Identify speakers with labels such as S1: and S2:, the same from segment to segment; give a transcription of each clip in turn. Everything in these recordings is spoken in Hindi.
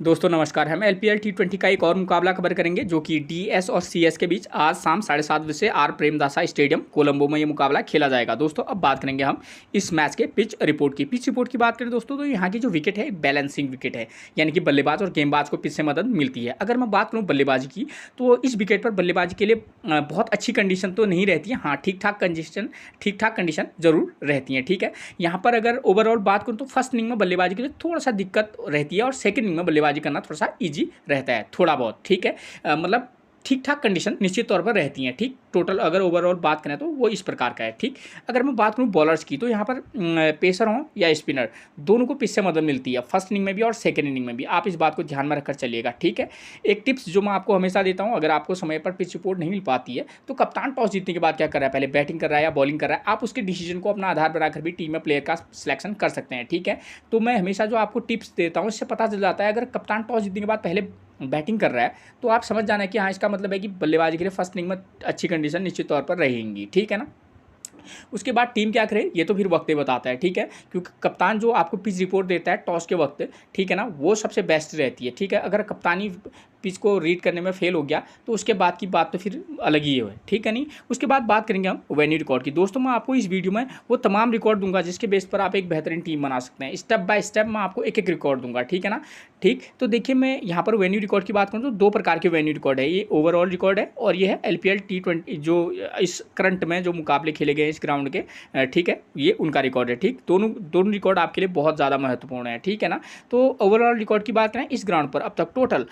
S1: दोस्तों नमस्कार। हम एलपीएल टी20 का एक और मुकाबला कवर करेंगे जो कि डीएस और सीएस के बीच आज शाम 7:30 बजे से आर प्रेमदासा स्टेडियम कोलंबो में ये मुकाबला खेला जाएगा। दोस्तों अब बात करेंगे हम इस मैच के पिच रिपोर्ट की। पिच रिपोर्ट की बात करें दोस्तों तो यहाँ की जो विकेट है बैलेंसिंग विकेट है, यानी कि बल्लेबाज और गेंदबाज को पिच से मदद मिलती है। अगर मैं बात करूँ बल्लेबाजी की तो इस विकेट पर बल्लेबाजी के लिए बहुत अच्छी कंडीशन तो नहीं रहती है, हाँ ठीक ठाक कंडीशन जरूर रहती है। ठीक है, यहाँ पर अगर ओवरऑल बात करूँ तो फर्स्ट इनिंग में बल्लेबाजी के लिए थोड़ा सा दिक्कत रहती है और सेकंड इनिंग में बल्लेबाजी करना थोड़ा सा इजी रहता है, थोड़ा बहुत। ठीक है, मतलब ठीक ठाक कंडीशन निश्चित तौर पर रहती हैं। ठीक, टोटल अगर ओवरऑल बात करें तो वो इस प्रकार का है। ठीक, अगर मैं बात करूं बॉलर्स की तो यहाँ पर पेसर हों या स्पिनर दोनों को पिच से मदद मिलती है, फर्स्ट इनिंग में भी और सेकंड इनिंग में भी। आप इस बात को ध्यान में रखकर चलिएगा। ठीक है, एक टिप्स जो मैं आपको हमेशा देता हूँ, अगर आपको समय पर पिच रिपोर्ट नहीं मिल पाती है तो कप्तान टॉस जीतने के बाद क्या कर रहा है, पहले बैटिंग कर रहा है या बॉलिंग कर रहा है, आप उसके डिसीजन को अपना आधार बनाकर भी टीम में प्लेयर का सिलेक्शन कर सकते हैं। ठीक है, तो मैं हमेशा जो आपको टिप्स देता हूँ इससे पता चल जाता है, अगर कप्तान टॉस जीतने के बाद पहले बैटिंग कर रहा है तो आप समझ जाना है कि हाँ इसका मतलब है कि बल्लेबाजी के लिए फर्स्ट इनिंग में अच्छी कंडीशन निश्चित तौर पर रहेंगी। ठीक है ना, उसके बाद टीम क्या करे ये तो फिर वक्त ही बताता है। ठीक है, क्योंकि कप्तान जो आपको पिच रिपोर्ट देता है टॉस के वक्त, ठीक है ना, वो सबसे बेस्ट रहती है। ठीक है, अगर कप्तानी पिच को रीड करने में फेल हो गया तो उसके बाद की बात तो फिर अलग ही है। ठीक है, नहीं उसके बाद बात करेंगे हम वेन्यू रिकॉर्ड की। दोस्तों मैं आपको इस वीडियो में वो तमाम रिकॉर्ड दूंगा जिसके बेस पर आप एक बेहतरीन टीम बना सकते हैं। स्टेप बाय स्टेप मैं आपको एक एक रिकॉर्ड दूंगा। ठीक है ना, ठीक, तो देखिए मैं यहाँ पर वेन्यू रिकॉर्ड की बात करूँ तो दो प्रकार के वेन्यू रिकॉर्ड है, ये ओवरऑल रिकॉर्ड है और ये है एलपीएल टी20 जो इस करंट में जो मुकाबले खेले गए इस ग्राउंड के। ठीक है, ये उनका रिकॉर्ड है। ठीक, दोनों रिकॉर्ड आपके लिए बहुत ज़्यादा महत्वपूर्ण है। ठीक है ना, तो ओवरऑल रिकॉर्ड की बात करें इस ग्राउंड पर अब तक टोटल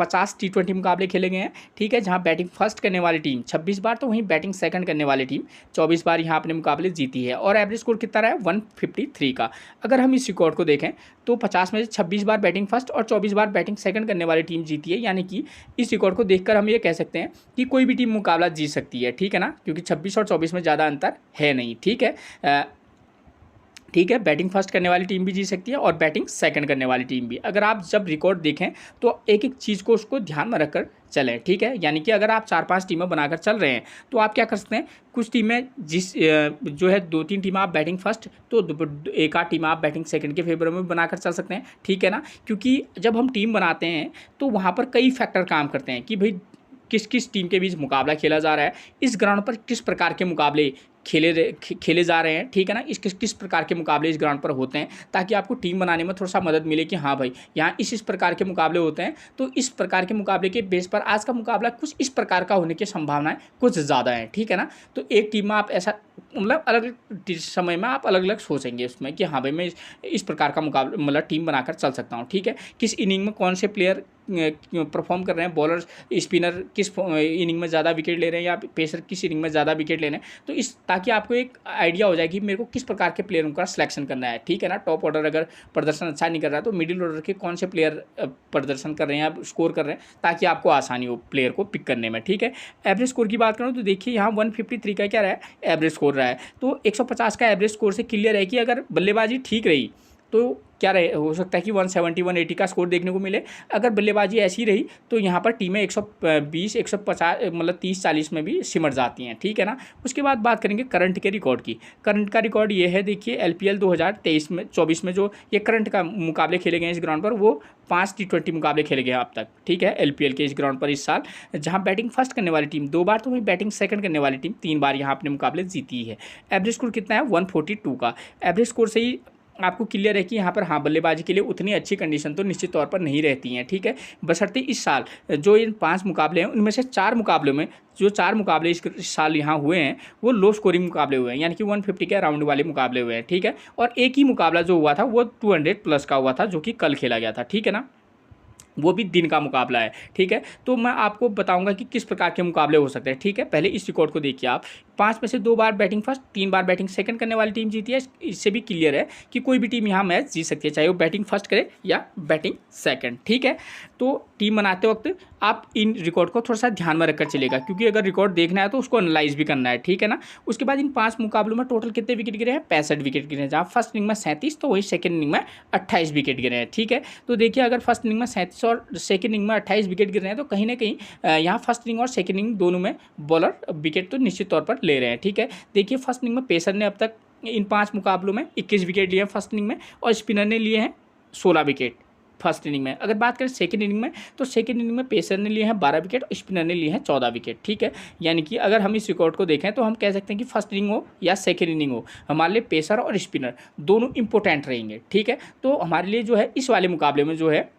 S1: 50 टी20 मुकाबले खेले गए हैं। ठीक है, जहां बैटिंग फर्स्ट करने वाली टीम 26 बार तो वहीं बैटिंग सेकंड करने वाली टीम 24 बार यहां अपने मुकाबले जीती है और एवरेज स्कोर कितना रहा है 153 का। अगर हम इस रिकॉर्ड को देखें तो 50 में से 26 बार बैटिंग फर्स्ट और 24 बार बैटिंग सेकंड करने वाली टीम जीती है, यानी कि इस रिकॉर्ड को देखकर हम ये कह सकते हैं कि कोई भी टीम मुकाबला जीत सकती है। ठीक है ना, क्योंकि 26 और 24 में ज़्यादा अंतर है नहीं। ठीक है, ठीक है, बैटिंग फर्स्ट करने वाली टीम भी जीत सकती है और बैटिंग सेकंड करने वाली टीम भी। अगर आप जब रिकॉर्ड देखें तो एक एक चीज़ को उसको ध्यान में रखकर चलें। ठीक है, यानी कि अगर आप 4-5 टीमें बनाकर चल रहे हैं तो आप क्या कर सकते हैं, कुछ टीमें जो है 2-3 टीम आप बैटिंग फर्स्ट तो एक आध टीम आप बैटिंग सेकंड के फेवर में बनाकर चल सकते हैं। ठीक है ना, क्योंकि जब हम टीम बनाते हैं तो वहाँ पर कई फैक्टर काम करते हैं कि भाई किस किस टीम के बीच मुकाबला खेला जा रहा है, इस ग्राउंड पर किस प्रकार के मुकाबले खेले जा रहे हैं। ठीक है ना, इस किस प्रकार के मुकाबले इस ग्राउंड पर होते हैं, ताकि आपको टीम बनाने में थोड़ा सा मदद मिले कि हाँ भाई यहाँ इस प्रकार के मुकाबले होते हैं, तो इस प्रकार के मुकाबले के बेस पर आज का मुकाबला कुछ इस प्रकार का होने की संभावनाएं कुछ ज़्यादा हैं। ठीक है ना, तो एक टीम में आप ऐसा मतलब अलग समय में आप अलग अलग सोचेंगे उसमें कि हाँ भाई मैं इस प्रकार का मुकाबला मतलब टीम बनाकर चल सकता हूँ। ठीक है, किस इनिंग में कौन से प्लेयर परफॉर्म कर रहे हैं, बॉलर स्पिनर किस इनिंग में ज़्यादा विकेट ले रहे हैं या पेसर किस इनिंग में ज़्यादा विकेट ले रहे हैं, तो इस ताकि आपको एक आइडिया हो जाए कि मेरे को किस प्रकार के प्लेयरों का सिलेक्शन करना है। ठीक है ना, टॉप ऑर्डर अगर प्रदर्शन अच्छा नहीं कर रहा है तो मिडिल ऑर्डर के कौन से प्लेयर प्रदर्शन कर रहे हैं या स्कोर कर रहे हैं, ताकि आपको आसानी हो प्लेयर को पिक करने में। ठीक है, एवरेज स्कोर की बात करूँ तो देखिए यहाँ 153 का क्या रहा है एवरेज स्कोर रहा है, तो 150 का एवरेज स्कोर से क्लियर है कि अगर बल्लेबाजी ठीक रही तो क्या रहे हो सकता है कि 170 180 का स्कोर देखने को मिले। अगर बल्लेबाजी ऐसी रही तो यहाँ पर टीमें 120 150 मतलब 30-40 में भी सिमट जाती हैं। ठीक है ना, उसके बाद बात करेंगे करंट के रिकॉर्ड की। करंट का रिकॉर्ड ये है, देखिए एलपीएल 2023 में 24 में जो ये करंट का मुकाबले खेले गए हैं इस ग्राउंड पर, वो 5 टी20 मुकाबले खेले गए हैं अब तक। ठीक है, एलपीएल के इस ग्राउंड पर इस साल, जहाँ बैटिंग फर्स्ट करने वाली टीम 2 बार तो वहीं बैटिंग सेकंड करने वाली टीम 3 बार यहाँ अपने मुकाबले जीती है। एवरेज स्कोर कितना है 142 का। एवरेज स्कोर से ही आपको क्लियर है कि यहाँ पर हाँ बल्लेबाजी के लिए उतनी अच्छी कंडीशन तो निश्चित तौर पर नहीं रहती हैं। ठीक है, बशर्ते इस साल जो इन 5 मुकाबले हैं उनमें से 4 मुकाबलों में जो 4 मुकाबले इस साल यहाँ हुए हैं वो लो स्कोरिंग मुकाबले हुए हैं, यानी कि 150 के राउंड वाले मुकाबले हुए हैं। ठीक है, और एक ही मुकाबला जो हुआ था वो 200 प्लस का हुआ था जो कि कल खेला गया था। ठीक है ना, वो भी दिन का मुकाबला है। ठीक है, तो मैं आपको बताऊंगा कि किस प्रकार के मुकाबले हो सकते हैं। ठीक है, पहले इस रिकॉर्ड को देखिए आप, 5 में से 2 बार बैटिंग फर्स्ट 3 बार बैटिंग सेकंड करने वाली टीम जीती है। इससे भी क्लियर है कि कोई भी टीम यहाँ मैच जीत सकती है, चाहे वो बैटिंग फर्स्ट करे या बैटिंग सेकंड। ठीक है, तो टीम बनाते वक्त आप इन रिकॉर्ड को थोड़ा सा ध्यान में रखकर चलेगा, क्योंकि अगर रिकॉर्ड देखना है तो उसको एनालाइज भी करना है। ठीक है ना, उसके बाद इन 5 मुकाबलों में टोटल कितने विकेट गिरे हैं 65 विकेट गिरे हैं, जहाँ फर्स्ट इनिंग में 37 तो वही सेकंड इनिंग में 28 विकेट गिरे हैं। ठीक है, तो देखिए अगर फर्स्ट इनिंग में 37 और सेकंड इनिंग में 28 विकेट गिर रहे हैं तो कहीं ना कहीं यहाँ फर्स्ट इनिंग और सेकंड इनिंग दोनों में बॉलर विकेट तो निश्चित तौर पर ले रहे हैं। ठीक है, देखिए फर्स्ट इनिंग में पेसर ने अब तक इन 5 मुकाबलों में 21 विकेट लिए हैं फर्स्ट इनिंग में, और स्पिनर ने लिए हैं 16 विकेट। फर्स्ट इनिंग में। अगर बात करें सेकंड इनिंग में, तो सेकंड इनिंग में पेसर ने लिए हैं 12 विकेट और स्पिनर ने लिए हैं 14 विकेट, ठीक है। यानी कि अगर हम इस रिकॉर्ड को देखें तो हम कह सकते हैं कि फर्स्ट इनिंग हो या सेकंड इनिंग हो, हमारे लिए पेसर और स्पिनर दोनों इंपॉर्टेंट रहेंगे, ठीक है। तो हमारे लिए जो है इस वाले मुकाबले में जो है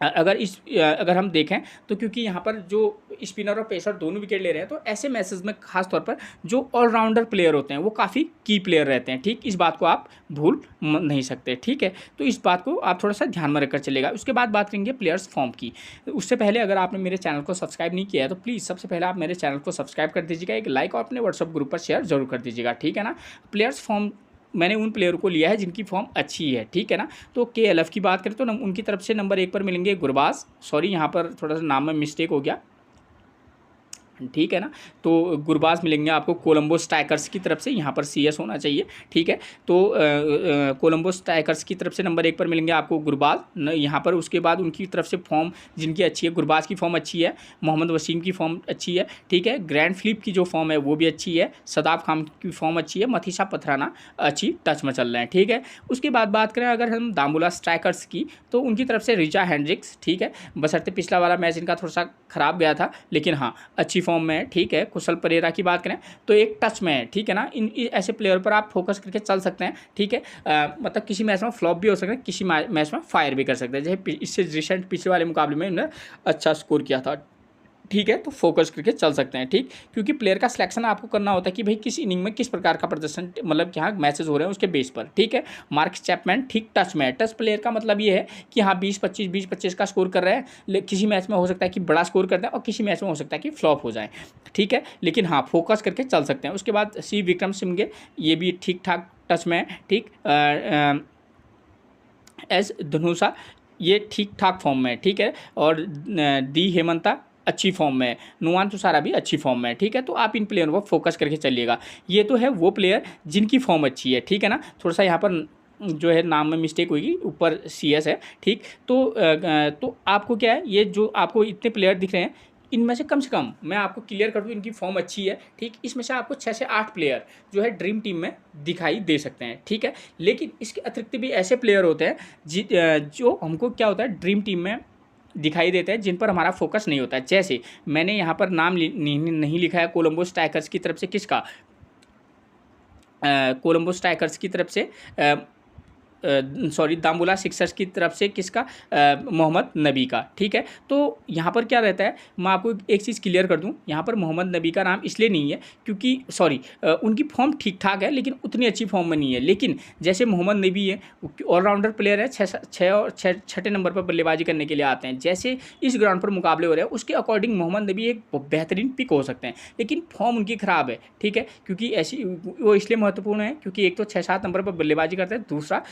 S1: अगर हम देखें तो क्योंकि यहाँ पर जो स्पिनर और पेसर दोनों विकेट ले रहे हैं, तो ऐसे मैचेस में खास तौर पर जो ऑलराउंडर प्लेयर होते हैं वो काफ़ी की प्लेयर रहते हैं, ठीक। इस बात को आप भूल नहीं सकते, ठीक है। तो इस बात को आप थोड़ा सा ध्यान में रखकर चलेगा। उसके बाद बात करेंगे प्लेयर्स फॉर्म की। उससे पहले अगर आपने मेरे चैनल को सब्सक्राइब नहीं किया है तो प्लीज़ सबसे पहले आप मेरे चैनल को सब्सक्राइब कर दीजिएगा, एक लाइक और अपने व्हाट्सअप ग्रुप पर शेयर जरूर कर दीजिएगा, ठीक है ना। प्लेयर्स फॉर्म मैंने उन प्लेयर को लिया है जिनकी फॉर्म अच्छी है, ठीक है ना। तो KLF की बात करें तो उनकी तरफ से नंबर 1 पर मिलेंगे गुरबाज, सॉरी यहाँ पर थोड़ा सा नाम में मिस्टेक हो गया, ठीक है ना। तो गुरबाज मिलेंगे आपको कोलंबो स्ट्राइकर्स की तरफ से, यहाँ पर CS होना चाहिए, ठीक है। तो कोलंबो स्ट्राइकर्स की तरफ से नंबर 1 पर मिलेंगे आपको गुरबाज यहाँ पर। उसके बाद उनकी तरफ से फॉर्म जिनकी अच्छी है, गुरबाज की फॉर्म अच्छी है, मोहम्मद वसीम की फॉर्म अच्छी है, ठीक है। ग्रैंड फिलिप की जो फॉर्म है वो भी अच्छी है, सदाब खान की फॉर्म अच्छी है, मथीसा पथराना अच्छी टच में चल रहे हैं, ठीक है। उसके बाद बात करें अगर हम दामुला स्ट्राइकर्स की, तो उनकी तरफ से रिचा हेंड्रिक्स, ठीक है। बशर्ते पिछला वाला मैच इनका थोड़ा सा खराब गया था, लेकिन हाँ अच्छी फॉर्म में है, ठीक है। कुशल परेरा की बात करें तो एक टच में है, ठीक है ना। इन ऐसे प्लेयर पर आप फोकस करके चल सकते हैं, ठीक है। मतलब किसी मैच में फ्लॉप भी हो सकते हैं, किसी मैच में फायर भी कर सकते हैं। जैसे इससे रिसेंट पिछले वाले मुकाबले में इन्होंने अच्छा स्कोर किया था, ठीक है। तो फोकस करके चल सकते हैं, ठीक। क्योंकि प्लेयर का सिलेक्शन आपको करना होता है कि भाई किस इनिंग में किस प्रकार का प्रदर्शन मतलब क्या मैचेस हो रहे हैं उसके बेस पर, ठीक है। मार्क चैपमैन ठीक टच में है। टच प्लेयर का मतलब ये है कि हाँ 20-25 का स्कोर कर रहे हैं, किसी मैच में हो सकता है कि बड़ा स्कोर कर दें और किसी मैच में हो सकता है कि फ्लॉप हो जाए, ठीक है। लेकिन हाँ फोकस करके चल सकते हैं। उसके बाद C विक्रम सिंह, ये भी ठीक ठाक टच में है, ठीक। S धनुषा ये ठीक ठाक फॉर्म में है, ठीक है। और D हेमंता अच्छी फॉर्म में है, नुमान तुषारा भी अच्छी फॉर्म में है, ठीक है। तो आप इन प्लेयरों पर फोकस करके चलिएगा। ये तो है वो प्लेयर जिनकी फॉर्म अच्छी है, ठीक है ना। थोड़ा सा यहाँ पर जो है नाम में मिस्टेक हुई, ऊपर CS है, ठीक। तो आपको क्या है, ये जो आपको इतने प्लेयर दिख रहे हैं इनमें से कम मैं आपको क्लियर कर दूँ इनकी फॉर्म अच्छी है, ठीक। इसमें से आपको 6 से 8 प्लेयर जो है ड्रीम टीम में दिखाई दे सकते हैं, ठीक है। लेकिन इसके अतिरिक्त भी ऐसे प्लेयर होते हैं जो हमको क्या होता है ड्रीम टीम में दिखाई देते हैं, जिन पर हमारा फोकस नहीं होता है। जैसे मैंने यहाँ पर नाम नहीं लिखा है कोलंबो स्ट्राइकर्स की तरफ से, किसका, कोलंबो स्ट्राइकर्स की तरफ से सॉरी दामुला सिक्सर्स की तरफ से किसका, मोहम्मद नबी का, ठीक है। तो यहाँ पर क्या रहता है, मैं आपको एक चीज़ क्लियर कर दूँ, यहाँ पर मोहम्मद नबी का नाम इसलिए नहीं है क्योंकि उनकी फॉर्म ठीक ठाक है लेकिन उतनी अच्छी फॉर्म में नहीं है। लेकिन जैसे मोहम्मद नबी है ऑलराउंडर प्लेयर है, छठे नंबर पर बल्लेबाजी करने के लिए आते हैं। जैसे इस ग्राउंड पर मुकाबले हो रहे हैं उसके अकॉर्डिंग मोहम्मद नबी एक बेहतरीन पिक हो सकते हैं, लेकिन फॉर्म उनकी ख़राब है, ठीक है। क्योंकि ऐसी वो इसलिए महत्वपूर्ण है क्योंकि एक तो 6-7 नंबर पर बल्लेबाजी करते हैं, दूसरा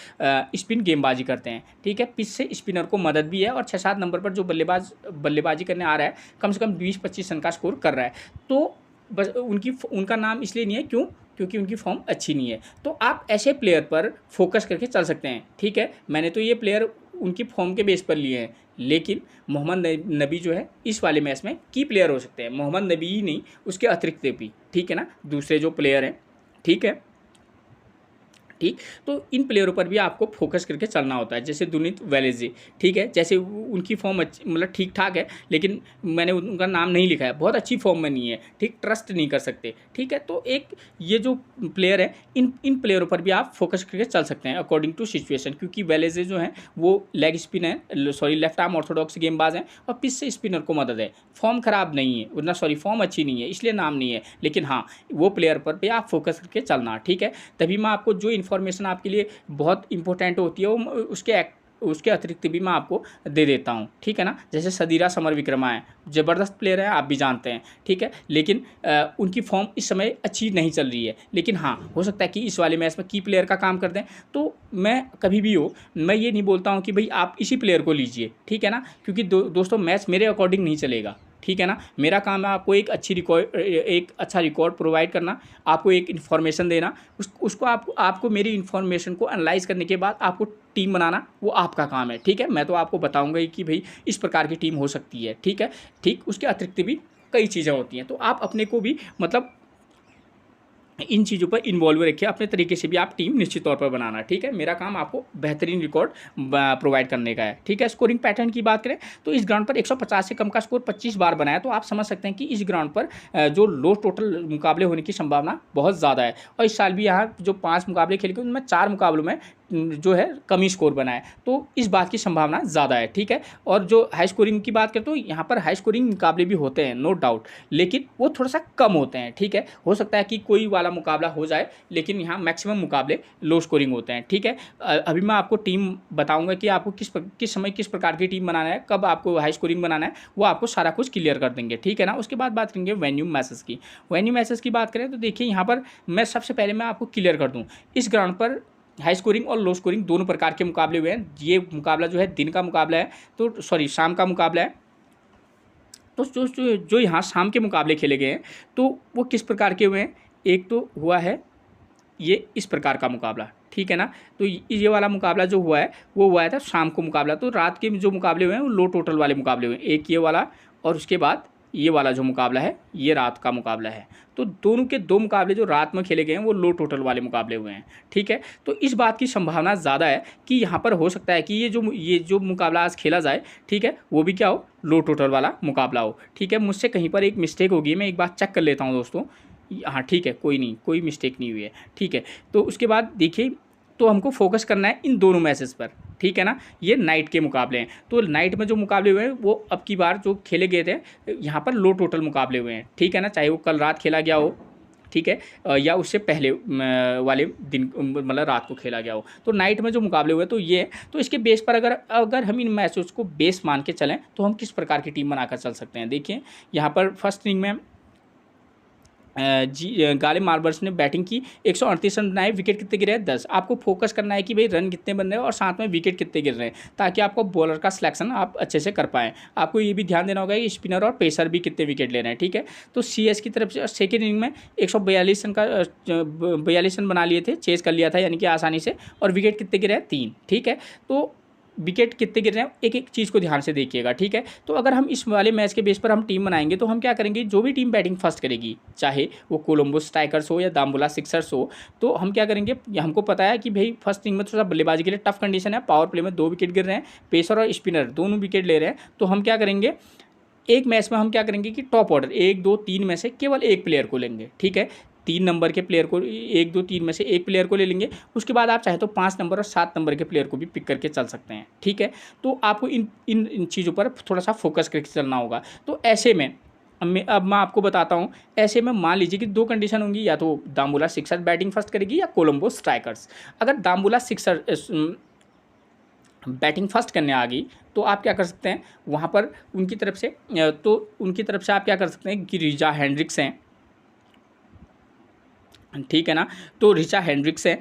S1: स्पिन गेंदबाजी करते हैं, ठीक है। पिच से स्पिनर को मदद भी है और 6-7 नंबर पर जो बल्लेबाजी करने आ रहा है कम से कम 20-25 रन का स्कोर कर रहा है। तो बस उनका नाम इसलिए नहीं है क्योंकि उनकी फॉर्म अच्छी नहीं है। तो आप ऐसे प्लेयर पर फोकस करके चल सकते हैं, ठीक है। मैंने तो ये प्लेयर उनकी फॉर्म के बेस पर लिए हैं, लेकिन मोहम्मद नबी जो है इस वाले मैच में की प्लेयर हो सकते हैं। मोहम्मद नबी ही नहीं, उसके अतिरिक्त भी, ठीक है ना, दूसरे जो प्लेयर हैं, ठीक है, ठीक। तो इन प्लेयरों पर भी आपको फोकस करके चलना होता है। जैसे दुनित वेलेजी, ठीक है, जैसे उनकी फॉर्म मतलब ठीक ठाक है लेकिन मैंने उनका नाम नहीं लिखा है, बहुत अच्छी फॉर्म में नहीं है, ठीक, ट्रस्ट नहीं कर सकते, ठीक है। तो एक ये जो प्लेयर है इन प्लेयरों पर भी आप फोकस करके चल सकते हैं अकॉर्डिंग टू सिचुएशन, क्योंकि वेलेजी जो है वो लेग स्पिन है, सॉरी लेफ्ट आर्म ऑर्थोडॉक्स गेंदबाज हैं और पिच से स्पिनर को मदद है। फॉर्म खराब नहीं है उतना, सॉरी फॉर्म अच्छी नहीं है इसलिए नाम नहीं है, लेकिन हाँ वो प्लेयर पर भी आप फोकस करके चलना, ठीक है। तभी मैं आपको जो इन्फॉर्मेशन आपके लिए बहुत इंपॉर्टेंट होती है वो उसके अतिरिक्त भी मैं आपको दे देता हूँ, ठीक है ना। जैसे सदीरा समर विक्रमा है, ज़बरदस्त प्लेयर है, आप भी जानते हैं, ठीक है। लेकिन उनकी फॉर्म इस समय अच्छी नहीं चल रही है, लेकिन हाँ हो सकता है कि इस वाले मैच में की प्लेयर का काम कर दें। तो मैं कभी भी मैं ये नहीं बोलता हूँ कि भाई आप इसी प्लेयर को लीजिए, ठीक है ना, क्योंकि दोस्तों मैच मेरे अकॉर्डिंग नहीं चलेगा, ठीक है ना। मेरा काम है आपको एक अच्छा रिकॉर्ड प्रोवाइड करना, आपको एक इन्फॉर्मेशन देना, उसको आपको मेरी इन्फॉर्मेशन को एनालाइज करने के बाद आपको टीम बनाना, वो आपका काम है, ठीक है। मैं तो आपको बताऊंगा ही कि भाई इस प्रकार की टीम हो सकती है, ठीक है, ठीक। उसके अतिरिक्त भी कई चीज़ें होती हैं, तो आप अपने को भी मतलब इन चीज़ों पर इन्वॉल्व रखिए, अपने तरीके से भी आप टीम निश्चित तौर पर बनाना, ठीक है। मेरा काम आपको बेहतरीन रिकॉर्ड प्रोवाइड करने का है, ठीक है। स्कोरिंग पैटर्न की बात करें तो इस ग्राउंड पर 150 से कम का स्कोर 25 बार बनाया, तो आप समझ सकते हैं कि इस ग्राउंड पर जो लो टोटल मुकाबले होने की संभावना बहुत ज़्यादा है। और इस साल भी यहाँ जो 5 मुकाबले खेले गए उनमें 4 मुकाबलों में जो है कम ही स्कोर बना है, तो इस बात की संभावना ज़्यादा है, ठीक है। और जो हाई स्कोरिंग की बात करें तो यहाँ पर हाई स्कोरिंग मुकाबले भी होते हैं, नो डाउट, लेकिन वो थोड़ा सा कम होते हैं, ठीक है। हो सकता है कि कोई वाला मुकाबला हो जाए, लेकिन यहाँ मैक्सिमम मुकाबले लो स्कोरिंग होते हैं, ठीक है। अभी मैं आपको टीम बताऊंगा कि आपको किस समय किस प्रकार की टीम बनाना है, कब आपको हाई स्कोरिंग बनाना है, वो आपको सारा कुछ क्लियर कर देंगे, ठीक है ना। उसके बाद बात करेंगे वेन्यू मैचेस की। वेन्यू मैचेस की बात करें तो देखिए यहाँ पर मैं सबसे पहले मैं आपको क्लियर कर दूँ, इस ग्राउंड पर हाई स्कोरिंग और लो स्कोरिंग दोनों प्रकार के मुकाबले हुए हैं। ये मुकाबला जो है दिन का मुकाबला है, तो सॉरी शाम का मुकाबला है। तो जो यहाँ शाम के मुकाबले खेले गए हैं तो वो किस प्रकार के हुए हैं, एक तो हुआ है ये इस प्रकार का मुकाबला, ठीक है ना। तो ये वाला मुकाबला जो हुआ है वो हुआ था शाम को मुकाबला, तो रात के जो मुकाबले हुए हैं वो लो टोटल वाले मुकाबले हुए हैं, एक ये वाला और उसके बाद ये वाला जो मुकाबला है ये रात का मुकाबला है। तो दोनों के दो मुकाबले जो रात में खेले गए हैं वो लो टोटल वाले मुकाबले हुए हैं, ठीक है। तो इस बात की संभावना ज़्यादा है कि यहाँ पर हो सकता है कि ये जो मुकाबला आज खेला जाए, ठीक है, वो भी क्या हो, लो टोटल वाला मुकाबला हो, ठीक है। मुझसे कहीं पर एक मिस्टेक होगी, मैं एक बार चेक कर लेता हूँ दोस्तों। हाँ ठीक है, कोई नहीं, कोई मिस्टेक नहीं हुई है, ठीक है। तो उसके बाद देखिए, तो हमको फोकस करना है इन दोनों मैचेस पर, ठीक है ना। ये नाइट के मुकाबले हैं, तो नाइट में जो मुकाबले हुए हैं वो अब की बार जो खेले गए थे यहाँ पर लो टोटल मुकाबले हुए हैं, ठीक है ना। चाहे वो कल रात खेला गया हो, ठीक है, या उससे पहले वाले दिन मतलब रात को खेला गया हो, तो नाइट में जो मुकाबले हुए तो ये, तो इसके बेस पर अगर हम इन मैचेस को बेस मान के चलें तो हम किस प्रकार की टीम बनाकर चल सकते हैं। देखिए यहाँ पर फर्स्ट इनिंग में गालिब मार्बल्स ने बैटिंग की, 138 रन बनाए, विकेट कितने गिरे हैं 10। आपको फोकस करना है कि भाई रन कितने बन रहे हैं और साथ में विकेट कितने गिर रहे हैं, ताकि आपको बॉलर का सिलेक्शन आप अच्छे से कर पाएँ। आपको ये भी ध्यान देना होगा कि स्पिनर और पेसर भी कितने विकेट ले रहे हैं, ठीक है। तो CS की तरफ से सेकेंड इनिंग में 142 रन का 42 रन बना लिए थे, चेस कर लिया था यानी कि आसानी से, और विकेट कितने गिरे हैं 3, ठीक है। तो विकेट कितने गिर रहे हैं एक एक चीज़ को ध्यान से देखिएगा, ठीक है। तो अगर हम इस वाले मैच के बेस पर हम टीम बनाएंगे तो हम क्या करेंगे, जो भी टीम बैटिंग फर्स्ट करेगी, चाहे वो कोलंबो स्ट्राइकर्स हो या दाम्बुला सिक्सर्स हो, तो हम क्या करेंगे, हमको पता है कि भाई फर्स्ट इनिंग में थोड़ा बल्लेबाजी के लिए टफ कंडीशन है, पावर प्ले में 2 विकेट गिर रहे हैं, पेसर और स्पिनर दोनों विकेट ले रहे हैं, तो हम क्या करेंगे, एक मैच में हम क्या करेंगे कि टॉप ऑर्डर 1 2 3 में से केवल एक प्लेयर को लेंगे, ठीक है। 3 नंबर के प्लेयर को 1 2 3 में से एक प्लेयर को ले लेंगे, उसके बाद आप चाहे तो 5 नंबर और 7 नंबर के प्लेयर को भी पिक करके चल सकते हैं, ठीक है। तो आपको इन चीज़ों पर थोड़ा सा फोकस करके चलना होगा। तो ऐसे में अब मैं आपको बताता हूँ, ऐसे में मान लीजिए कि 2 कंडीशन होंगी, या तो दाम्बुला सिक्सर बैटिंग फर्स्ट करेगी या कोलंबो स्ट्राइकर्स। अगर दाम्बुला सिक्सर बैटिंग फर्स्ट करने आ गई तो आप क्या कर सकते हैं, वहाँ पर उनकी तरफ से आप क्या कर सकते हैं कि रिचा हेंड्रिक्स हैं, ठीक है ना। तो रिचा हेंड्रिक्स है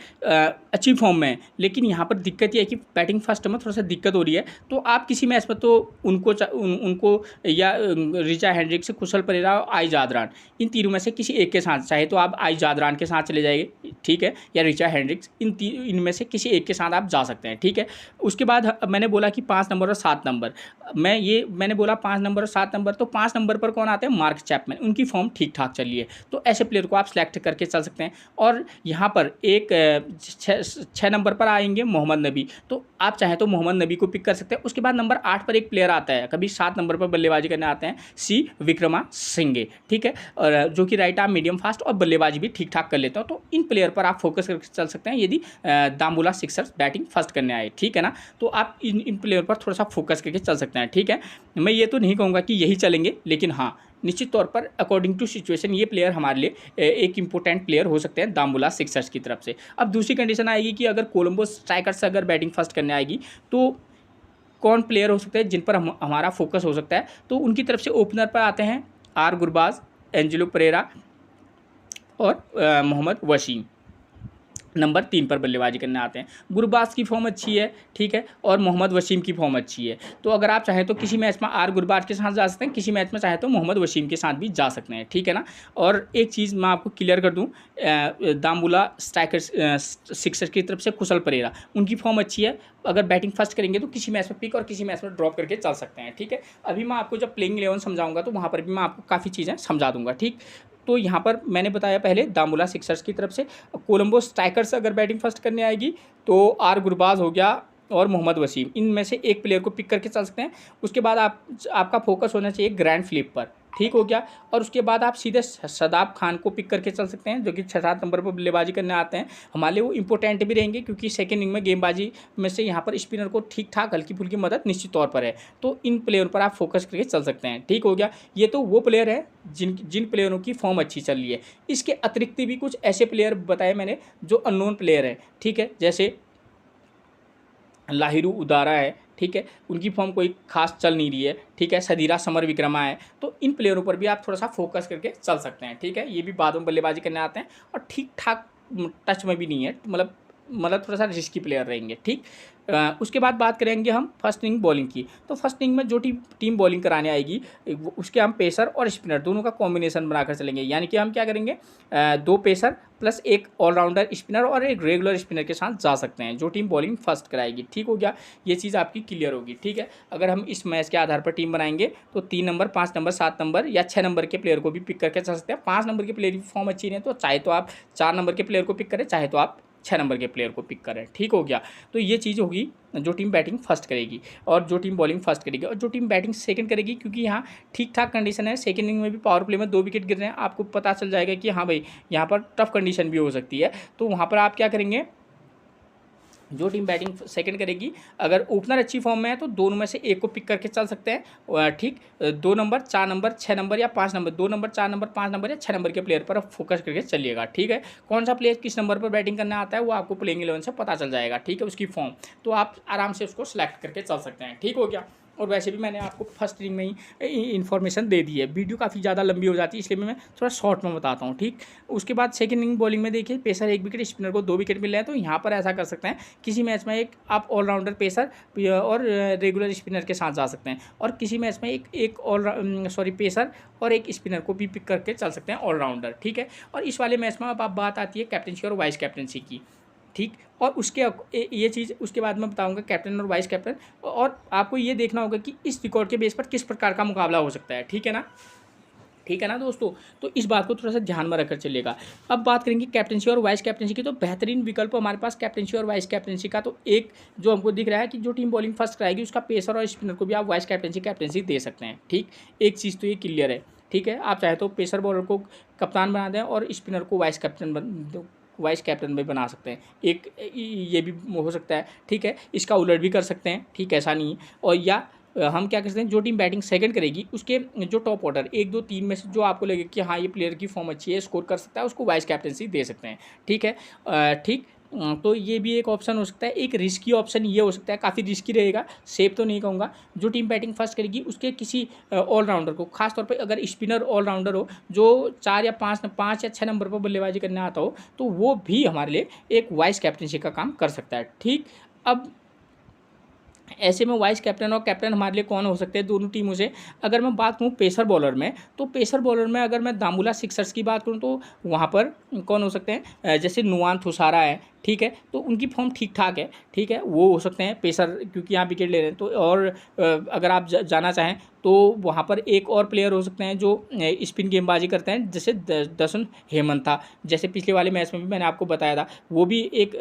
S1: अच्छी फॉर्म में है, लेकिन यहाँ पर दिक्कत ये है कि बैटिंग फर्स्ट में थोड़ा सा दिक्कत हो रही है। तो आप किसी मैच में तो उनको या रिचा हेंड्रिक्स, कुशल परेरा और आई जादरान, इन तीनों में से किसी एक के साथ, चाहे तो आप आई जादरान के साथ चले जाएंगे, ठीक है, या रिचा हेंड्रिक्स, इनमें से किसी एक के साथ आप जा सकते हैं, ठीक है। उसके बाद मैंने बोला कि 5 नंबर और 7 नंबर, मैंने बोला 5 नंबर और 7 नंबर, तो 5 नंबर पर कौन आते हैं, मार्क चैपमैन, उनकी फॉर्म ठीक ठाक चल रही है, तो ऐसे प्लेयर को आप सेलेक्ट करके चल सकते हैं। और यहाँ पर एक 6 नंबर पर आएंगे मोहम्मद नबी, तो आप चाहें तो मोहम्मद नबी को पिक कर सकते हैं। उसके बाद नंबर 8 पर एक प्लेयर आता है, कभी 7 नंबर पर बल्लेबाजी करने आते हैं, सी विक्रमासिंघे, ठीक है, और जो कि राइट आर्म मीडियम फास्ट और बल्लेबाजी भी ठीक ठाक कर लेते हो। तो इन प्लेयर पर आप फोकस करके चल सकते हैं यदि दाम्बुला सिक्सर्स बैटिंग फर्स्ट करने आए, ठीक है ना। तो आप इन प्लेयर पर थोड़ा सा फोकस करके चल सकते हैं, ठीक है। मैं ये तो नहीं कहूँगा कि यही चलेंगे, लेकिन हाँ निश्चित तौर पर अकॉर्डिंग टू सिचुएशन ये प्लेयर हमारे लिए एक इंपॉर्टेंट प्लेयर हो सकते हैं दाम्बुला सिक्सर्स की तरफ से। अब दूसरी कंडीशन आएगी कि अगर कोलंबो स्ट्राइकर्स अगर बैटिंग फर्स्ट करने आएगी तो कौन प्लेयर हो सकते हैं जिन पर हमारा फोकस हो सकता है। तो उनकी तरफ से ओपनर पर आते हैं आर गुरबाज, एंजेलो परेरा और मोहम्मद वसीम, नंबर 3 पर बल्लेबाजी करने आते हैं। गुरबाज की फॉर्म अच्छी है, ठीक है, और मोहम्मद वसीम की फॉर्म अच्छी है। तो अगर आप चाहें तो किसी मैच में आर गुरबाज के साथ जा सकते हैं, किसी मैच में चाहे तो मोहम्मद वसीम के साथ भी जा सकते हैं, ठीक है ना। और एक चीज़ मैं आपको क्लियर कर दूं, दाम्बुला स्ट्राइकर्स सिक्सर की तरफ से कुशल परेरा, उनकी फॉर्म अच्छी है अगर बैटिंग फर्स्ट करेंगे तो किसी मैच में पिक और किसी मैच में ड्रॉप करके चल सकते हैं। ठीक है, अभी मैं आपको जब प्लेइंग 11 समझाऊंगा तो वहाँ पर भी मैं आपको काफ़ी चीज़ें समझा दूंगा। ठीक, तो यहाँ पर मैंने बताया पहले दामुला सिक्सर्स की तरफ से। कोलंबो स्ट्राइकर्स अगर बैटिंग फर्स्ट करने आएगी तो आर गुरबाज हो गया और मोहम्मद वसीम, इनमें से एक प्लेयर को पिक करके चल सकते हैं। उसके बाद आपका फोकस होना चाहिए ग्रैंड फ्लिप पर। ठीक हो गया, और उसके बाद आप सीधे शदाब खान को पिक करके चल सकते हैं जो कि 6-7 नंबर पर बल्लेबाजी करने आते हैं। हमारे लिए वो इंपॉर्टेंट भी रहेंगे क्योंकि सेकेंड इनिंग में गेंदबाजी में से यहाँ पर स्पिनर को ठीक ठाक हल्की फुल्की मदद निश्चित तौर पर है, तो इन प्लेयरों पर आप फोकस करके चल सकते हैं। ठीक हो गया, ये तो वो प्लेयर है जिन प्लेयरों की फॉर्म अच्छी चल रही है। इसके अतिरिक्त भी कुछ ऐसे प्लेयर बताए मैंने जो अननोन प्लेयर है। ठीक है, जैसे लाहिरू उदारा है। ठीक है, उनकी फॉर्म कोई खास चल नहीं रही है। ठीक है, सदीरा समर विक्रमा है, तो इन प्लेयरों पर भी आप थोड़ा सा फोकस करके चल सकते हैं। ठीक है, ये भी बाद में बल्लेबाजी करने आते हैं और ठीक ठाक टच में भी नहीं है, मतलब थोड़ा सा रिस्की प्लेयर रहेंगे। ठीक, उसके बाद बात करेंगे हम फर्स्ट इनिंग बॉलिंग की। तो फर्स्ट इनिंग में जो टीम बॉलिंग कराने आएगी उसके हम पेसर और स्पिनर दोनों का कॉम्बिनेशन बनाकर चलेंगे। यानी कि हम क्या करेंगे, 2 पेसर प्लस एक ऑलराउंडर स्पिनर और एक रेगुलर स्पिनर के साथ जा सकते हैं जो टीम बॉलिंग फर्स्ट कराएगी। ठीक हो गया, ये चीज़ आपकी क्लियर होगी। ठीक है, अगर हम इस मैच के आधार पर टीम बनाएंगे तो 3 नंबर, 5 नंबर, 7 नंबर या 6 नंबर के प्लेयर को भी पिक करके चल सकते हैं। 5 नंबर के प्लेयर की फॉर्म अच्छी नहीं है तो चाहे तो आप 4 नंबर के प्लेयर को पिक करें, चाहे तो आप 6 नंबर के प्लेयर को पिक करें। ठीक हो गया, तो ये चीज़ होगी जो टीम बैटिंग फर्स्ट करेगी और जो टीम बॉलिंग फर्स्ट करेगी और जो टीम बैटिंग सेकंड करेगी, क्योंकि यहाँ ठीक ठाक कंडीशन है। सेकंड इनिंग में भी पावर प्ले में 2 विकेट गिर रहे हैं, आपको पता चल जाएगा कि हाँ भाई यहाँ पर टफ कंडीशन भी हो सकती है। तो वहाँ पर आप क्या करेंगे, जो टीम बैटिंग सेकंड करेगी अगर ओपनर अच्छी फॉर्म में है तो दोनों में से एक को पिक करके चल सकते हैं। ठीक, 2 नंबर, 4 नंबर, 6 नंबर या 5 नंबर, 2 नंबर, 4 नंबर, 5 नंबर या 6 नंबर के प्लेयर पर फोकस करके चलिएगा। ठीक है, कौन सा प्लेयर किस नंबर पर बैटिंग करना आता है वो आपको प्लेइंग 11 से पता चल जाएगा। ठीक है, उसकी फॉर्म तो आप आराम से उसको सिलेक्ट करके चल सकते हैं। ठीक हो गया, और वैसे भी मैंने आपको फर्स्ट इनिंग में ही इन्फॉर्मेशन दे दी है। वीडियो काफ़ी ज़्यादा लंबी हो जाती है इसलिए मैं थोड़ा शॉर्ट में बताता हूँ। ठीक, उसके बाद सेकंड इनिंग बॉलिंग में देखिए पेसर 1 विकेट, स्पिनर को 2 विकेट मिल रहे हैं। तो यहाँ पर ऐसा कर सकते हैं, किसी मैच में एक आप ऑलराउंडर पेसर और रेगुलर स्पिनर के साथ जा सकते हैं, और किसी मैच में एक पेसर और एक स्पिनर को भी पिक करके चल सकते हैं ऑलराउंडर। ठीक है, और इस वाले मैच में अब आप बात आती है कैप्टनसी और वाइस कैप्टनसी की। ठीक, और उसके ये चीज़ उसके बाद मैं बताऊंगा कैप्टन और वाइस कैप्टन, और आपको ये देखना होगा कि इस रिकॉर्ड के बेस पर किस प्रकार का मुकाबला हो सकता है। ठीक है ना, ठीक है ना दोस्तों, तो इस बात को थोड़ा सा ध्यान में रखकर चलिएगा। अब बात करेंगे कैप्टनसी और वाइस कैप्टनसी की, तो बेहतरीन विकल्प हमारे पास कैप्टनसी और वाइस कैप्टनसी का तो एक जो हमको दिख रहा है कि जो टीम बॉलिंग फर्स्ट कराएगी उसका पेसर और स्पिनर को भी आप वाइस कैप्टनसी दे सकते हैं। ठीक, एक चीज़ तो ये क्लियर है। ठीक है, आप चाहे तो पेसर बॉलर को कप्तान बना दें और स्पिनर को वाइस कैप्टन भी बना सकते हैं, एक ये भी हो सकता है। ठीक है, इसका उलट भी कर सकते हैं। ठीक, ऐसा नहीं है। और या हम क्या कर सकते हैं, जो टीम बैटिंग सेकंड करेगी उसके जो टॉप ऑर्डर 1, 2, 3 में से जो आपको लगे कि हाँ ये प्लेयर की फॉर्म अच्छी है, स्कोर कर सकता है, उसको वाइस कैप्टनसी दे सकते हैं। ठीक है, ठीक, तो ये भी एक ऑप्शन हो सकता है। एक रिस्की ऑप्शन ये हो सकता है, काफ़ी रिस्की रहेगा, सेफ तो नहीं कहूँगा। जो टीम बैटिंग फर्स्ट करेगी उसके किसी ऑलराउंडर को, खासतौर पर अगर स्पिनर ऑलराउंडर हो जो 4 या 5 या 6 नंबर पर बल्लेबाजी करने आता हो, तो वो भी हमारे लिए एक वाइस कैप्टनसी का काम कर सकता है। ठीक, अब ऐसे में वाइस कैप्टन और कैप्टन हमारे लिए कौन हो सकते हैं दोनों टीमों से। अगर मैं बात करूँ पेसर बॉलर में, तो पेसर बॉलर में अगर मैं दामुला सिक्सर्स की बात करूँ तो वहाँ पर कौन हो सकते हैं, जैसे नुआन थुसारा है। ठीक है, तो उनकी फॉर्म ठीक ठाक है। ठीक है, वो हो सकते हैं पेसर, क्योंकि यहाँ विकेट ले रहे हैं। तो और अगर आप जाना चाहें तो वहाँ पर एक और प्लेयर हो सकते हैं जो स्पिन गेंदबाजी करते हैं, जैसे दसन हेमंत था, जैसे पिछले वाले मैच में भी मैंने आपको बताया था। वो भी एक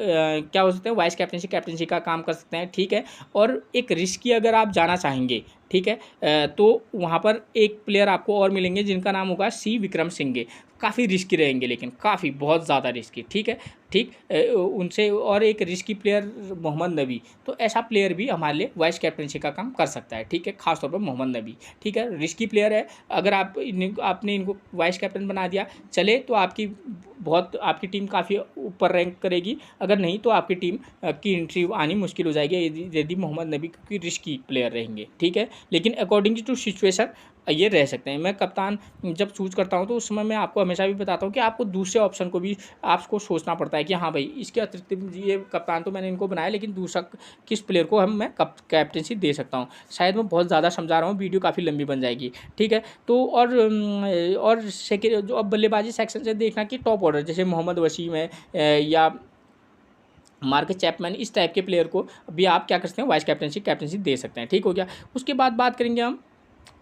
S1: क्या हो सकते हैं, वाइस कैप्टनसी का काम कर सकते हैं। ठीक है, और एक रिस्की अगर आप जाना चाहेंगे, ठीक है, तो वहाँ पर एक प्लेयर आपको और मिलेंगे जिनका नाम होगा सी विक्रम सिंघे। काफ़ी रिस्की रहेंगे, लेकिन काफ़ी बहुत ज़्यादा रिस्की। ठीक है, ठीक, उनसे और एक रिस्की प्लेयर मोहम्मद नबी। तो ऐसा प्लेयर भी हमारे लिए वाइस कैप्टनसी का काम कर सकता है। ठीक है, खासतौर पर मोहम्मद नबी। ठीक है, रिस्की प्लेयर है, अगर आपने इनको वाइस कैप्टन बना दिया चले तो आपकी टीम काफ़ी ऊपर रैंक करेगी, अगर नहीं तो आपकी टीम की एंट्री आनी मुश्किल हो जाएगी यदि मोहम्मद नबी क्योंकि रिस्की प्लेयर रहेंगे। ठीक है, लेकिन अकॉर्डिंग टू सिचुएशन ये रह सकते हैं। मैं कप्तान जब चूज करता हूँ तो उस समय मैं आपको हमेशा भी बताता हूँ कि आपको दूसरे ऑप्शन को भी आपको सोचना पड़ता है कि हाँ भाई इसके अतिरिक्त ये कप्तान तो मैंने इनको बनाया, लेकिन दूसरा किस प्लेयर को मैं कैप्टनसी दे सकता हूँ। शायद मैं बहुत ज़्यादा समझा रहा हूँ, वीडियो काफ़ी लंबी बन जाएगी। ठीक है, तो और सेकेंड जो अब बल्लेबाजी सेक्शन से देखना कि टॉप ऑर्डर जैसे मोहम्मद वसीम है या मार्क चैपमैन, इस टाइप के प्लेयर को भी आप क्या कर सकते हैं, वाइस कैप्टनसी दे सकते हैं। ठीक हो गया। उसके बाद बात करेंगे हम,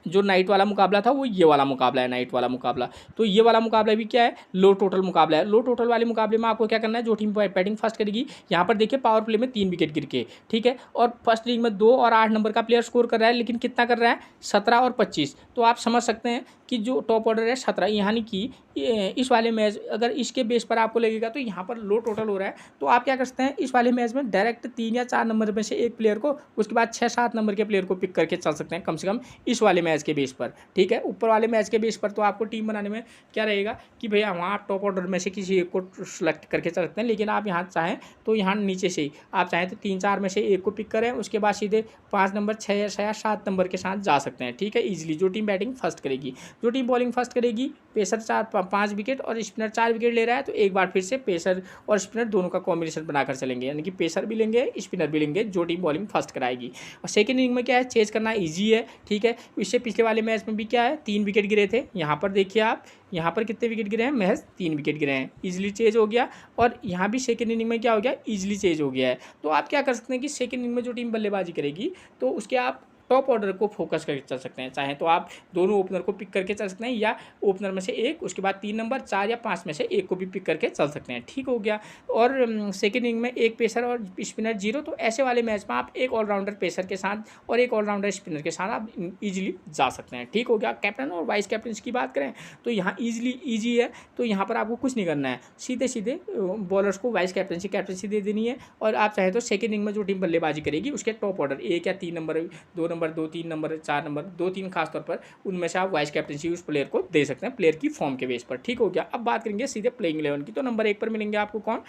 S1: जो नाइट वाला मुकाबला था वो ये वाला मुकाबला है, नाइट वाला मुकाबला। तो ये वाला मुकाबला भी क्या है, लो टोटल मुकाबला है। लो टोटल वाले मुकाबले में आपको क्या करना है, जो टीम बैटिंग फर्स्ट करेगी, यहाँ पर देखिए पावर प्ले में 3 विकेट गिर के, ठीक है, और फर्स्ट इनिंग में 2 और 8 नंबर का प्लेयर स्कोर कर रहा है, लेकिन कितना कर रहा है, 17 और 25। तो आप समझ सकते हैं कि जो टॉप ऑर्डर है 17, यानी कि इस वाले मैच अगर इसके बेस पर आपको लगेगा तो यहाँ पर लो टोटल हो रहा है, तो आप क्या कर सकते हैं, इस वाले मैच में डायरेक्ट 3 या 4 नंबर में से एक प्लेयर को, उसके बाद 6-7 नंबर के प्लेयर को पिक करके चल सकते हैं, कम से कम इस वाले मैच के बेस पर। ठीक है, ऊपर वाले मैच के बेस पर तो आपको टीम बनाने में क्या रहेगा कि भैया वहाँ आप टॉप ऑर्डर में से किसी एक को सेलेक्ट करके चल सकते हैं, लेकिन आप यहाँ चाहें तो यहाँ नीचे से ही आप चाहें तो 3-4 में से एक को पिक करें, उसके बाद सीधे 5 नंबर, 6 या 7 नंबर के साथ जा सकते हैं। ठीक है, ईजिली जो टीम बैटिंग फर्स्ट करेगी, जो टीम बॉलिंग फर्स्ट करेगी, पेसर 5 विकेट और स्पिनर 4 विकेट ले रहा है, तो एक बार फिर से पेसर और स्पिनर दोनों का कॉम्बिनेशन बनाकर चलेंगे, यानी कि पेसर भी लेंगे, स्पिनर भी लेंगे, जो टीम बॉलिंग फर्स्ट कराएगी। और सेकंड इनिंग में क्या है, चेज करना ईजी है। ठीक है, इससे पिछले वाले मैच में भी क्या है, 3 विकेट गिरे थे। यहाँ पर देखिए आप, यहाँ पर कितने विकेट गिरे हैं, महज 3 विकेट गिरे हैं, ईजिली चेज हो गया। और यहाँ भी सेकंड इनिंग में क्या हो गया, ईजिली चेज हो गया है। तो आप क्या कर सकते हैं कि सेकंड इनिंग में जो टीम बल्लेबाजी करेगी तो उसके आप टॉप ऑर्डर को फोकस करके चल सकते हैं, चाहे तो आप दोनों ओपनर को पिक करके चल सकते हैं, या ओपनर में से एक, उसके बाद 3 नंबर, 4 या 5 में से एक को भी पिक करके चल सकते हैं। ठीक हो गया। और सेकेंड इनिंग में एक पेसर और स्पिनर 0, तो ऐसे वाले मैच में आप एक ऑलराउंडर पेसर के साथ और एक ऑलराउंडर स्पिनर के साथ आप ईजिली जा सकते हैं। ठीक हो गया। कैप्टन और वाइस कैप्टन की बात करें तो यहाँ ईजी है, तो यहाँ पर आपको कुछ नहीं करना है, सीधे सीधे बॉलर्स को वाइस कैप्टनसी दे देनी है। और आप चाहे तो सेकेंड इनिंग में जो टीम बल्लेबाजी करेगी उसके टॉप ऑर्डर 1 या 3 नंबर, 2 नंबर, 2-3 नंबर, 4 नंबर, 2-3 खासतौर पर, उनमें से आप वाइस कैप्टनसी उस प्लेयर को दे सकते हैं, प्लेयर की फॉर्म के बेस पर। ठीक हो गया। अब बात करेंगे सीधे प्लेइंग 11 की, तो नंबर 1 पर मिलेंगे आपको कौन,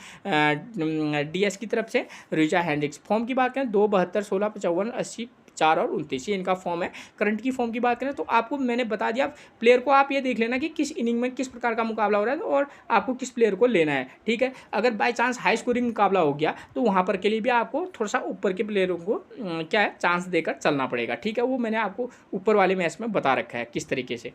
S1: डीएस की तरफ से रिचा हेंड्रिक्स। फॉर्म की बात करें 2, 72, 16, 55, 80, 4 और 29, ये इनका फॉर्म है। करंट की फॉर्म की बात करें तो आपको मैंने बता दिया, प्लेयर को आप ये देख लेना कि किस इनिंग में किस प्रकार का मुकाबला हो रहा है और आपको किस प्लेयर को लेना है। ठीक है, अगर बाय चांस हाई स्कोरिंग मुकाबला हो गया तो वहाँ पर के लिए भी आपको थोड़ा सा ऊपर के प्लेयरों को क्या है, चांस देकर चलना पड़ेगा। ठीक है, वो मैंने आपको ऊपर वाले मैच में बता रखा है किस तरीके से।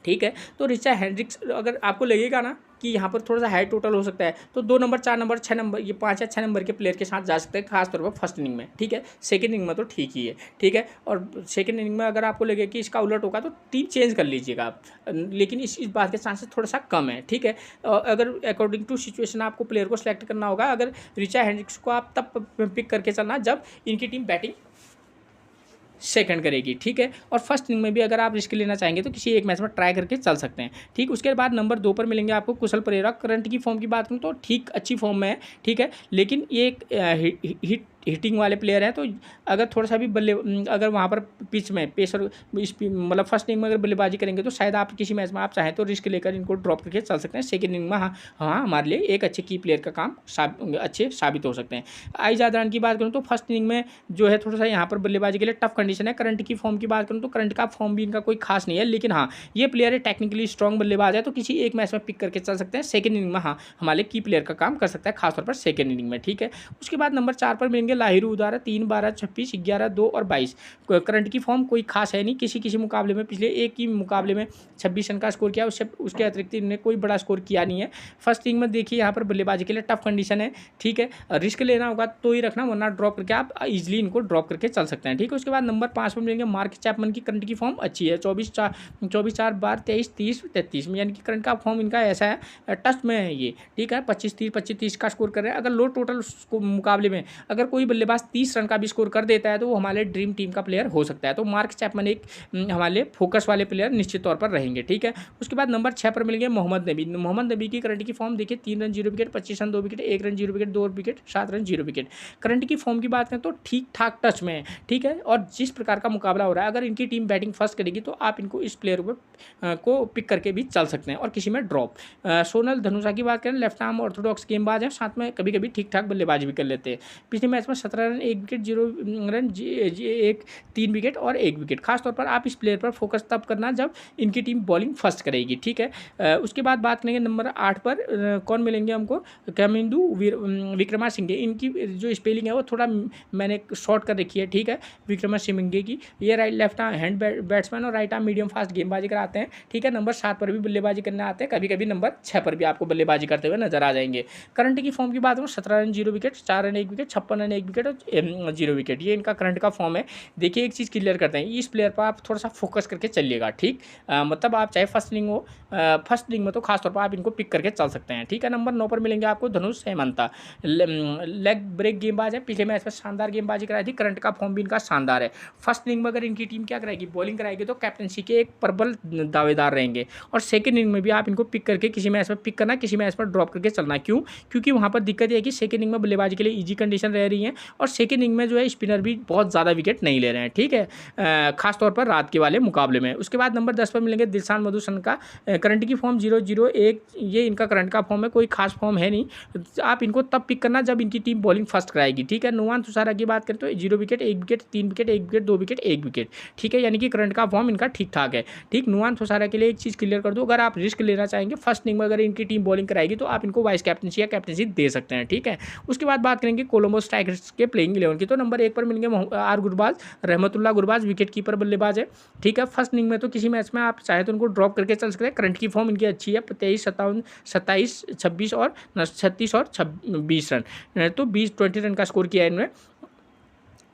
S1: ठीक है, तो रिचा हेंड्रिक्स अगर आपको लगेगा ना कि यहाँ पर थोड़ा सा हाई टोटल हो सकता है, तो 2 नंबर, 4 नंबर, 6 नंबर, ये 5 या 6 नंबर के प्लेयर के साथ जा सकते हैं, खासतौर पर फर्स्ट इनिंग में। ठीक है, सेकंड इनिंग में तो ठीक ही है। ठीक है, और सेकंड इनिंग में अगर आपको लगे कि इसका उलट होगा तो टीम चेंज कर लीजिएगा आप, लेकिन इस बात के चांसेस थोड़ा सा कम है। ठीक है, अगर अकॉर्डिंग टू सिचुएशन आपको प्लेयर को सिलेक्ट करना होगा। अगर रिचा हेंड्रिक्स को आप तब पिक करके चलना जब इनकी टीम बैटिंग सेकंड करेगी। ठीक है, और फर्स्ट इनिंग में भी अगर आप रिस्क लेना चाहेंगे तो किसी एक मैच में ट्राई करके चल सकते हैं। ठीक, उसके बाद नंबर 2 पर मिलेंगे आपको कुशल परेरा। करंट की फॉर्म की बात करूँ तो ठीक अच्छी फॉर्म में है। ठीक है, लेकिन ये एक हिटिंग वाले प्लेयर हैं, तो अगर थोड़ा सा भी अगर वहाँ पर पिच में पेसर मतलब फर्स्ट इनिंग में अगर बल्लेबाजी करेंगे तो शायद आप किसी मैच में आप चाहें तो रिस्क लेकर इनको ड्रॉप करके चल सकते हैं। सेकंड इनिंग में हाँ हमारे लिए एक अच्छे की प्लेयर का काम अच्छे साबित हो सकते हैं। आई जादरान की बात करूँ तो फर्स्ट इनिंग में जो है थोड़ा सा यहाँ पर बल्लेबाजी के लिए टफ कंडीशन है। करंट की फॉर्म की बात करूँ तो करंट का फॉर्म भी इनका कोई खास नहीं है, लेकिन हाँ ये प्लेयर है टेक्निकली स्ट्रॉन्ग बल्लेबाज है, तो किसी एक मैच में पिक करके चल सकते हैं। सेकंड इनिंग में हाँ हमारे की प्लेयर का काम कर सकता है, खासतौर पर सेकंड इनिंग में। ठीक है, उसके बाद नंबर 4 पर मिलेंगे लाहिरू उदारा। 3, 12, 26, 11, 2 और 22। करंट की फॉर्म कोई खास है नहीं, किसी मुकाबले में पिछले एक ही मुकाबले में 26 रन का स्कोर किया, उसके अतिरिक्त इन्होंने कोई बड़ा स्कोर किया नहीं है। फर्स्ट इनिंग में देखिए यहाँ पर बल्लेबाजी के लिए टफ कंडीशन है। ठीक है, रिस्क लेना होगा तो ही रखना, वरना ड्रॉप करके आप इजीली इनको ड्रॉप करके चल सकते हैं। ठीक है, उसके बाद नंबर 5 पर मिलेंगे मार्क चैपमैन की। करंट की फॉर्म अच्छी है, 24, 4, 12, 23, 30, 33 में, यानी कि करंट का फॉर्म इनका ऐसा है, टच में है ये। ठीक है, 25, 30, 25, 30 का स्कोर कर रहे हैं। अगर लो टोटल मुकाबले में अगर कोई बल्लेबाज 30 रन का भी स्कोर कर देता है तो वो हमारे ड्रीम टीम का प्लेयर हो सकता है। तो मार्क चैपमैन एक हमारे फोकस वाले प्लेयर निश्चित तौर पर रहेंगे। ठीक है, उसके बाद नंबर 6 पर मिलेंगे मोहम्मद नबी। मोहम्मद नबी की करंट की फॉर्म देखिए, 3 run 0 wicket, 25 run 2 wicket, 1 run 0 wicket, 2 wicket, 7 run 0 wicket. Current की फॉर्म की बात करें तो ठीक ठाक टच में है। ठीक है, और जिस प्रकार का मुकाबला हो रहा है, अगर इनकी टीम बैटिंग फर्स्ट करेगी तो आप इनको इस प्लेयर को पिक करके भी चल सकते हैं और किसी में ड्रॉप। सोनल धनुषा की बात करें, लेफ्ट आर्म ऑर्थोडॉक्स गेंदबाज है, साथ में कभी कभी ठीक ठाक बल्लेबाजी भी कर लेते हैं। पिछले मैच में पर 17 रन 1 विकेट 0 रन 3 विकेट और 1 विकेट। खासतौर पर आप इस प्लेयर पर फोकस तब करना जब इनकी टीम बॉलिंग फर्स्ट करेगी, ठीक है। उसके बाद बात करेंगे नंबर 8 पर कौन मिलेंगे हमको, कामिंदु विक्रमासिंघे। इनकी जो स्पेलिंग है वो थोड़ा मैंने शॉर्ट कर रखी है, ठीक है, विक्रमासिंघे की। ये लेफ्ट हैंड बैट्समैन और राइट आर्म मीडियम फास्ट गेंदबाजी कराते हैं, ठीक है। नंबर 7 पर भी बल्लेबाजी करने आते हैं, कभी कभी नंबर 6 पर भी आपको बल्लेबाजी करते हुए नजर आ जाएंगे। करंट की फॉर्म की बात करूँ 17 run 0 wicket, 4 run 1 wicket, 56 run 1 wicket और 0 विकेट, ये इनका करंट का फॉर्म है। देखिए एक चीज़ क्लियर करते हैं, इस प्लेयर पर आप थोड़ा सा फोकस करके चलिएगा, ठीक। मतलब आप चाहे फर्स्ट इनिंग हो, फर्स्ट इनिंग में तो खासतौर पर आप इनको पिक करके चल सकते हैं, ठीक है। नंबर 9 पर मिलेंगे आपको धनुष हेमंता, लेग ब्रेक गेंदबाज है, पिछले मैच में शानदार गेंदबाजी कराई थी, करंट का फॉर्म भी इनका शानदार है। फर्स्ट इनिंग में अगर इनकी टीम क्या कराएगी, बॉलिंग कराएगी, तो कैप्टनसी के एक प्रबल दावेदार रहेंगे। और सेकंड इनिंग में भी आप इनको पिक करके किसी मैच में पिक करना, किसी मैच पर ड्रॉप करके चलना। क्यों? क्योंकि वहाँ पर दिक्कत यह है कि सेकंड इनिंग में बल्लेबाजी के लिए ईजी कंडीशन रह रही है और सेकंड इनिंग में जो है स्पिनर भी बहुत ज़्यादा विकेट नहीं ले रहे हैं, ठीक है, खासतौर पर रात के वाले मुकाबले में। उसके बाद नंबर 10 पर मिलेंगे दिलशान मधुसन का, करंट की फॉर्म 0-0-1, ये इनका करंट का फॉर्म है, कोई खास फॉर्म है नहीं। आप इनको तब पिक करना जब इनकी टीम बॉलिंग फर्स्ट कराएगी, ठीक है। नुमान तुषारा की बात करें तो 0 wicket 1 wicket 3 wicket 1 wicket 2 wicket 1 wicket, ठीक है, यानी कि करंट का फॉर्म इनका ठीक ठाक है, ठीक। नुमान तुषारा के लिए एक चीज़ क्लियर कर दो, अगर आप रिस्क लेना चाहेंगे फर्स्ट इनिंग में, अगर इनकी टीम बॉलिंग कराएगी तो आप इनको वाइस कैप्टनसी या कैप्टनसी दे सकते हैं, ठीक है। उसके बाद बात करेंगे कोलंबो स्ट्राइकर्स के प्लेइंग 11 की, तो नंबर 1 पर मिलेंगे आर गुरबाज, रहमतुल्लाह गुरबाज, विकेट कीपर बल्लेबाज है, ठीक है। फर्स्ट इनिंग में तो किसी मैच में आप चाहे तो उनको ड्रॉप करके चल सकते हैं, करंट की फॉर्म इनकी अच्छी है, 23 27 26 और 36 और 20 रन, तो 20 रन का स्कोर किया है इन्होंने।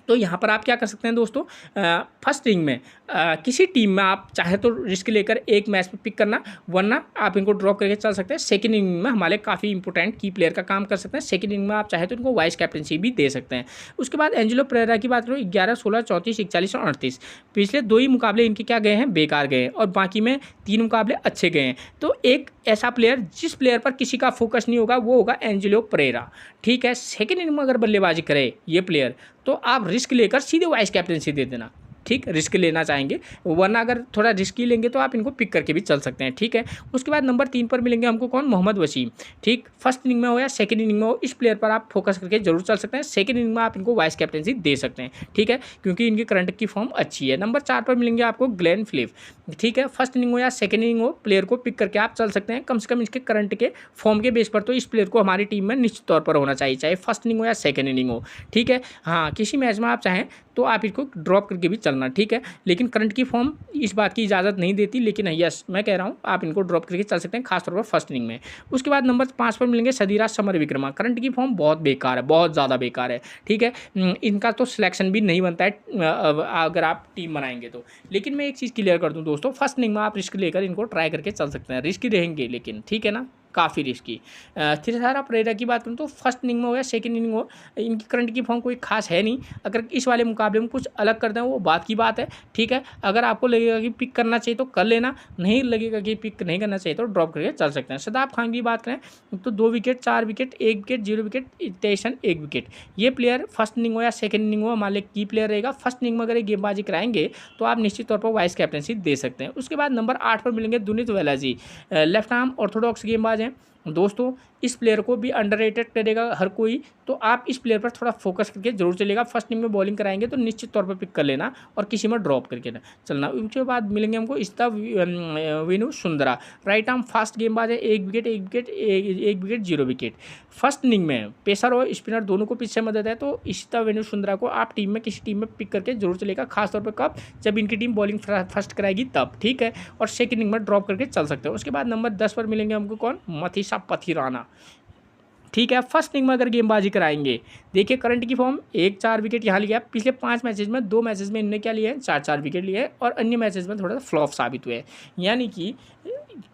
S1: तो यहाँ पर आप क्या कर सकते हैं दोस्तों, फर्स्ट इनिंग में किसी टीम में आप चाहे तो रिस्क लेकर एक मैच में पिक करना, वरना आप इनको ड्रॉप करके चल सकते हैं। सेकंड इनिंग में हमारे काफ़ी इंपॉर्टेंट की प्लेयर का काम कर सकते हैं, सेकंड इनिंग में आप चाहे तो इनको वाइस कैप्टनसी भी दे सकते हैं। उसके बाद एंजेलो परेरा की बात करो, 11 16 34 41 और 38, पिछले 2 ही मुकाबले इनके क्या गए हैं, बेकार गए हैं, और बाकी में 3 मुकाबले अच्छे गए हैं। तो एक ऐसा प्लेयर जिस प्लेयर पर किसी का फोकस नहीं होगा वो होगा एंजेलो परेरा, ठीक है। सेकंड इनिंग में अगर बल्लेबाजी करे ये प्लेयर तो आप रिस्क लेकर सीधे वाइस कैप्टनसी दे देना, ठीक, रिस्क लेना चाहेंगे, वरना अगर थोड़ा रिस्की लेंगे तो आप इनको पिक करके भी चल सकते हैं, ठीक है। उसके बाद नंबर 3 पर मिलेंगे हमको कौन, मोहम्मद वसीम, ठीक। फर्स्ट इनिंग में हो या सेकंड इनिंग में हो, इस प्लेयर पर आप फोकस करके जरूर चल सकते हैं। सेकंड इनिंग में आप इनको वाइस कैप्टनसी दे सकते हैं, ठीक है, क्योंकि इनकी करंट की फॉर्म अच्छी है। नंबर 4 पर मिलेंगे आपको ग्लेन फिलिप, ठीक है। फर्स्ट इनिंग हो या सेकंड इनिंग हो, प्लेयर को पिक करके आप चल सकते हैं। कम से कम इसके करंट के फॉर्म के बेस पर तो इस प्लेयर को हमारी टीम में निश्चित तौर पर होना चाहिए, चाहे फर्स्ट इनिंग हो या सेकंड इनिंग हो, ठीक है। हाँ, किसी मैच में आप चाहें तो आप इसको ड्रॉप करके भी चलना, ठीक है, लेकिन करंट की फॉर्म इस बात की इजाज़त नहीं देती, लेकिन यस मैं कह रहा हूँ आप इनको ड्रॉप करके चल सकते हैं, खासतौर पर फर्स्ट इनिंग में। उसके बाद नंबर 5 पर मिलेंगे सदीराज समरविक्रमा, करंट की फॉर्म बहुत बेकार है, बहुत ज़्यादा बेकार है, ठीक है। इनका तो सिलेक्शन भी नहीं बनता है अगर आप टीम बनाएंगे तो। लेकिन मैं एक चीज़ क्लियर कर दूँ दोस्तों, फर्स्ट इनिंग में आप रिस्क लेकर इनको ट्राई करके चल सकते हैं, रिस्क रहेंगे लेकिन, ठीक है ना, काफ़ी रिस्की। थिरसारा परेरा की बात करूँ तो फर्स्ट इनिंग में हो या सेकंड इनिंग हो, इनकी करंट की फॉर्म कोई खास है नहीं। अगर इस वाले मुकाबले में कुछ अलग कर दें वो बात की बात है, ठीक है। अगर आपको लगेगा कि पिक करना चाहिए तो कर लेना, नहीं लगेगा कि पिक नहीं करना चाहिए तो ड्रॉप करके चल सकते हैं। शदाब खान की बात करें तो 2 wicket 4 wicket 1 wicket 0 wicket station 1 wicket, ये प्लेयर फर्स्ट इनिंग हो या सेकंड इनिंग हो हमारे की प्लेयर रहेगा। फर्स्ट इनिंग में अगर गेंदबाजी कराएंगे तो आप निश्चित तौर पर वाइस कैप्टनसी दे सकते हैं। उसके बाद नंबर 8 पर मिलेंगे दुनित वेलाजी, लेफ्ट आर्म ऑर्थोडॉक्स गेंदबाज हैं दोस्तों। इस प्लेयर को भी अंडररेटेड करेगा हर कोई, तो आप इस प्लेयर पर थोड़ा फोकस करके जरूर चलेगा। फर्स्ट इनिंग में बॉलिंग कराएंगे तो निश्चित तौर पर पिक कर लेना और किसी में ड्रॉप करके चलना। उसके बाद मिलेंगे हमको इस्ता वेनु सुंदरा, राइट आर्म फास्ट गेंदबाज है, 1 wicket 1 wicket 1 wicket 0 wicket. First inning में पेसर और स्पिनर दोनों को पिच से मदद है, तो इस्ता वेनु सुंदरा को आप टीम में किसी टीम में पिक करके जरूर चलेगा, खासतौर पर कब, जब इनकी टीम बॉलिंग फर्स्ट कराएगी तब, ठीक है। और सेकंड इनिंग में ड्रॉप करके चल सकते हैं। उसके बाद नंबर 10 पर मिलेंगे हमको कौन, मथीसा पथिराना, ठीक है। फर्स्ट इनिंग में अगर गेंदबाजी कराएंगे, देखिए करंट की फॉर्म 1-4 विकेट यहाँ लिया, पिछले 5 मैचेज में 2 मैचेज में इन्होंने क्या लिया है, 4-4 विकेट लिए हैं, और अन्य मैचेज में थोड़ा सा फ्लॉप साबित हुए हैं। यानी कि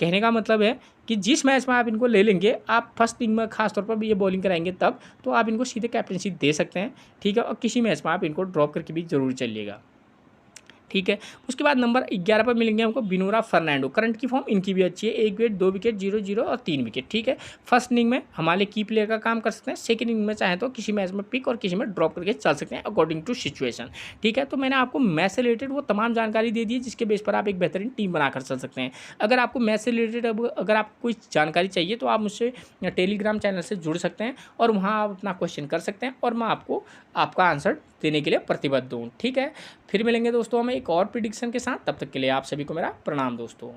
S1: कहने का मतलब है कि जिस मैच में आप इनको ले लेंगे, आप फर्स्ट इनिंग में खासतौर पर भी ये बॉलिंग कराएंगे तब, तो आप इनको सीधे कैप्टनसी दे सकते हैं, ठीक है। और किसी मैच में आप इनको ड्रॉप करके भी जरूर चलिएगा। ठीक है। उसके बाद नंबर 11 पर मिलेंगे हमको बिनोरा फर्नांडो। करंट की फॉर्म इनकी भी अच्छी है, 1 विकेट, 2 विकेट, 0-0 और 3 विकेट। ठीक है। फर्स्ट इनिंग में हमारे की प्लेयर का काम कर सकते हैं, सेकंड इनिंग में चाहे तो किसी मैच में पिक और किसी में ड्रॉप करके चल सकते हैं अकॉर्डिंग टू सिचुएशन। ठीक है। तो मैंने आपको मैच से रिलेटेड वो तमाम जानकारी दे दी है जिसके बेस पर आप एक बेहतरीन टीम बनाकर चल सकते हैं। अगर आपको मैच से रिलेटेड अगर आपको कोई जानकारी चाहिए तो आप मुझसे टेलीग्राम चैनल से जुड़ सकते हैं और वहाँ आप अपना क्वेश्चन कर सकते हैं और मैं आपको आपका आंसर देने के लिए प्रतिबद्ध हूँ। ठीक है। फिर मिलेंगे दोस्तों हमें एक और प्रिडिक्शन के साथ, तब तक के लिए आप सभी को मेरा प्रणाम दोस्तों।